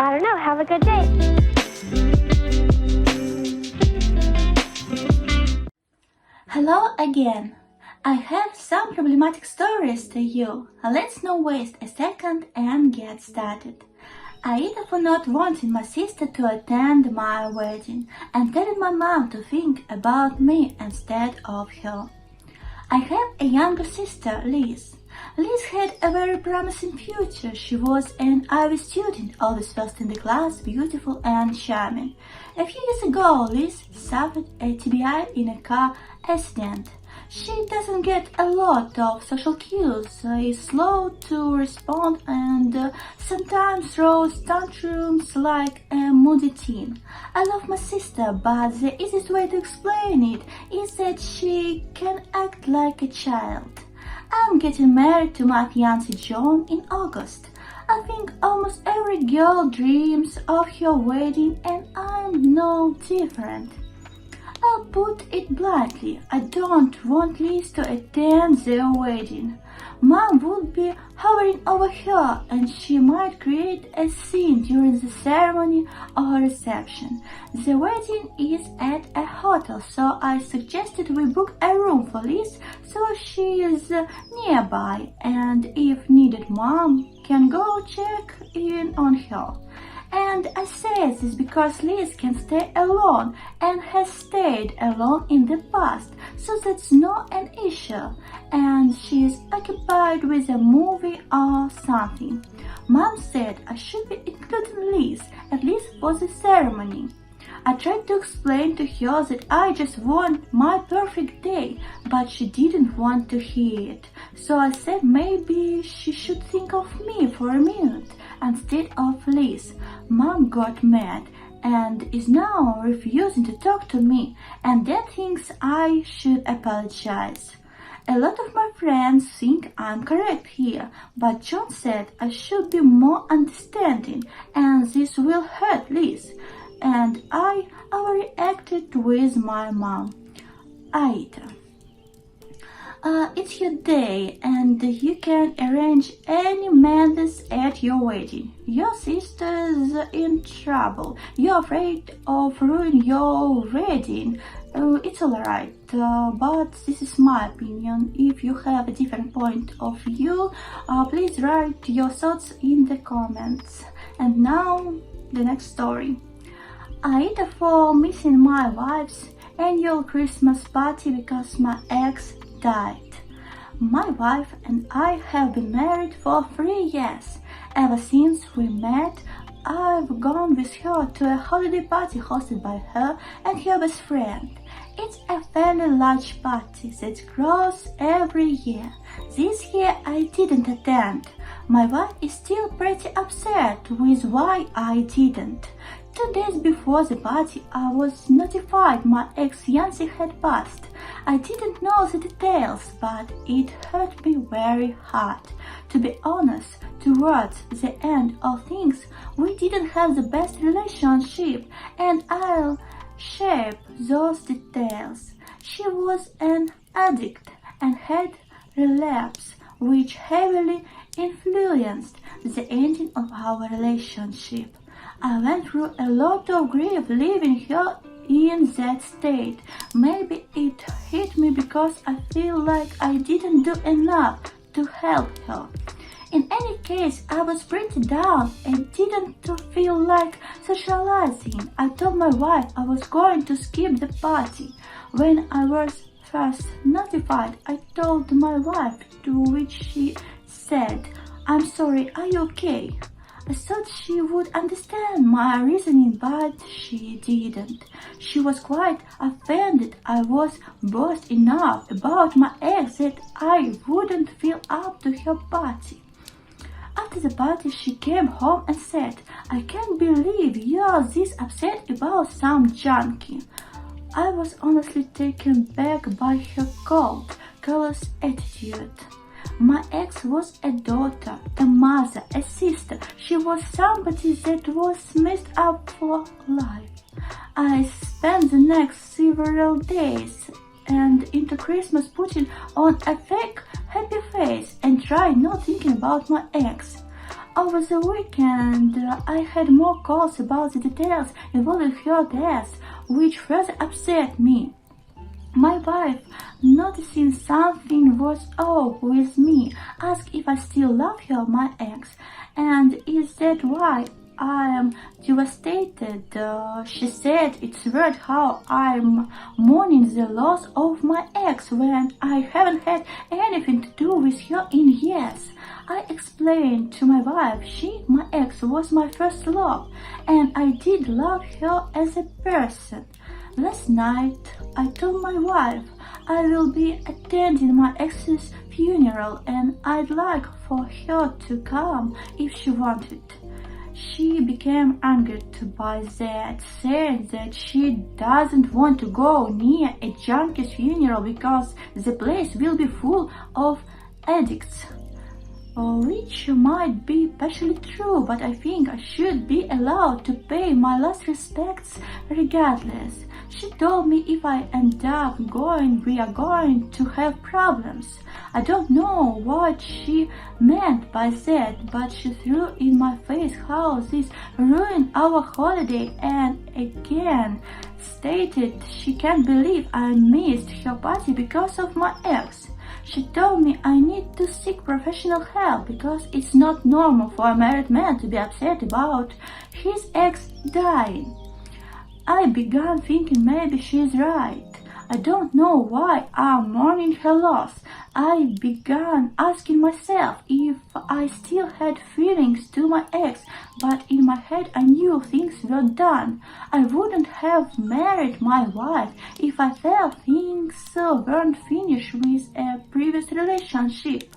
I don't know. Have a good day. Hello again. I have some problematic stories to you. Let's not waste a second and get started. AITA for not wanting my sister to attend my wedding and telling my mom to think about me instead of her. I have a younger sister, Liz. Liz had a very promising future. She was an Ivy student, always first in the class, beautiful and charming. A few years ago, Liz suffered a TBI in a car accident. She doesn't get a lot of social cues, is slow to respond and sometimes throws tantrums like a moody teen. I love my sister, but the easiest way to explain it is that she can act like a child. I'm getting married to my fiancé John in August. I think almost every girl dreams of her wedding and I'm no different. I'll put it bluntly, I don't want Liz to attend the wedding. Mom would be hovering over her and she might create a scene during the ceremony or reception. The wedding is at a hotel, so I suggested we book a room for Liz so she is nearby and if needed Mom can go check in on her. And I say this because Liz can stay alone and has stayed alone in the past, so that's not an issue. And she is occupied with a movie or something. Mom said I should be including Liz, at least for the ceremony. I tried to explain to her that I just want my perfect day, but she didn't want to hear it. So I said maybe she should think of me for a minute instead of Liz. Mom got mad and is now refusing to talk to me, and that thinks I should apologize. A lot of my friends think I'm correct here, but John said I should be more understanding and this will hurt Liz. And I overreacted with my mom. AITA. It's your day and you can arrange any madness at your wedding. Your sister's in trouble. You're afraid of ruining your wedding. It's alright, but this is my opinion. If you have a different point of view, please write your thoughts in the comments. And now, the next story. AITA for missing my wife's annual Christmas party because my ex died. My wife and I have been married for 3 years. Ever since we met, I've gone with her to a holiday party hosted by her and her best friend. It's a fairly large party that grows every year. This year I didn't attend. My wife is still pretty upset with why I didn't. 2 days before the party, I was notified my ex-fiancé had passed. I didn't know the details, but it hurt me very hard. To be honest, towards the end of things, we didn't have the best relationship, and I'll shape those details. She was an addict and had relapse, which heavily influenced the ending of our relationship. I went through a lot of grief leaving her in that state. Maybe it hit me because I feel like I didn't do enough to help her. In any case, I was pretty down and didn't feel like socializing. I told my wife I was going to skip the party. When I was first notified, I told my wife, to which she said, "I'm sorry, are you okay?" I thought she would understand my reasoning, but she didn't. She was quite offended I was boast enough about my ex that I wouldn't feel up to her party. After the party, she came home and said, "I can't believe you're this upset about some junkie." I was honestly taken back by her cold, callous attitude. My ex was a daughter, a mother, a sister. She was somebody that was messed up for life. I spent the next several days and into Christmas putting on a fake happy face and trying not thinking about my ex. Over the weekend, I had more calls about the details involving her death, which further upset me. My wife, noticing something was off with me, asked if I still love her, my ex, and is that why I am devastated. She said it's weird how I'm mourning the loss of my ex when I haven't had anything to do with her in years. I explained to my wife my ex, was my first love, and I did love her as a person. Last night, I told my wife I will be attending my ex's funeral and I'd like for her to come if she wanted. She became angered by that, saying that she doesn't want to go near a junkie's funeral because the place will be full of addicts. Which might be partially true, but I think I should be allowed to pay my last respects regardless. She told me if I end up going, we are going to have problems. I don't know what she meant by that, but she threw in my face how this ruined our holiday and again stated she can't believe I missed her party because of my ex. She told me I need to seek professional help because it's not normal for a married man to be upset about his ex dying. I began thinking maybe she's right. I don't know why I'm mourning her loss. I began asking myself if I still had feelings to my ex, but in my head I knew things were done. I wouldn't have married my wife if I felt things weren't finished with a previous relationship.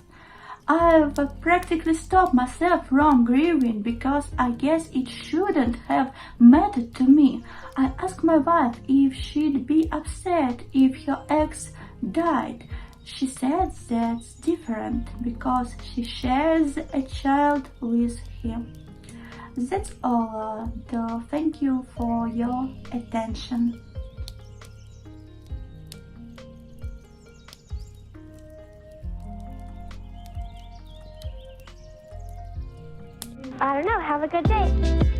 I've practically stopped myself from grieving because I guess it shouldn't have mattered to me. I asked my wife if she'd be upset if her ex died. She said that's different because she shares a child with him. That's all. Thank you for your attention. I don't know. Have a good day.